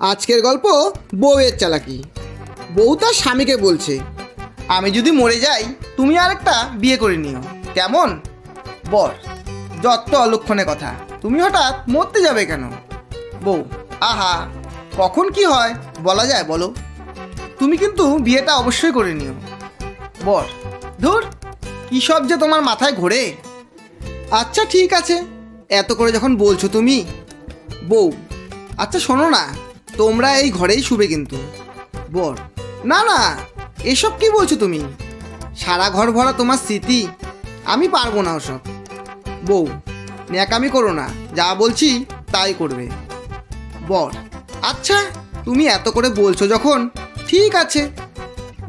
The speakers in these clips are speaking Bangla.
আজকের গল্প বউয়ের চালাকি। বউ তার স্বামীকে বলছে, আমি যদি মরে যাই তুমি আরেকটা বিয়ে করে নিও, কেমন? বর, যত অলক্ষণে কথা, তুমি হঠাৎ মরতে যাবে কেন? বউ, আহা, কখন কি হয় বলা যায় বলো? তুমি কিন্তু বিয়েটা অবশ্যই করে নিও। বর, ধুর, কী সব যে তোমার মাথায় ঘোরে। আচ্ছা ঠিক আছে, এত করে যখন বলছো তুমি। বউ, আচ্ছা শোনো না, তোমরা এই ঘরেই শুবে কিন্তু। বর, না না, এসব কি বলছো তুমি? সারা ঘর ভরা তোমার স্মৃতি, আমি পারবো না ওসব। বউ, ন্যাকামি করো না, যা বলছি তাই করবে। বর, আচ্ছা তুমি এত করে বলছো যখন, ঠিক আছে।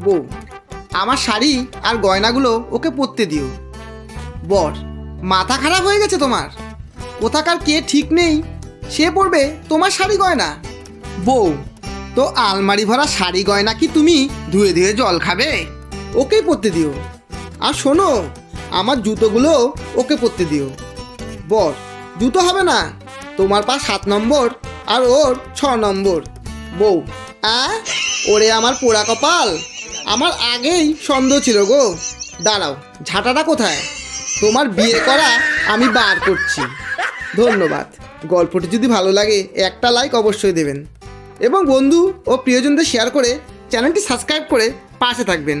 বউ, আমার শাড়ি আর গয়নাগুলো ওকে পরতে দিও। বর, মাথা খারাপ হয়ে গেছে তোমার? কোথাকার কে ঠিক নেই, সে পরবে তোমার শাড়ি গয়না? বউ, তো আলমারি ভরা শাড়ি গয়না কি তুমি ধুয়ে ধুয়ে জল খাবে? ওকেই পরতে দিও। আর শোনো, আমার জুতোগুলো ওকে পরতে দিও। বর, জুতো হবে না, তোমার পা 7 নম্বর আর ওর 6 নম্বর। বউ, ওরে আমার পোড়া কপাল, আমার আগেই সন্দেহ ছিল গো। দাঁড়াও, ঝাঁটাটা কোথায়? তোমার বিয়ে করা আমি বার করছি। ধন্যবাদ। গল্পটি যদি ভালো লাগে একটা লাইক অবশ্যই দেবেন এবং বন্ধু ও প্রিয়জনদের শেয়ার করে চ্যানেলটি সাবস্ক্রাইব করে পাশে থাকবেন।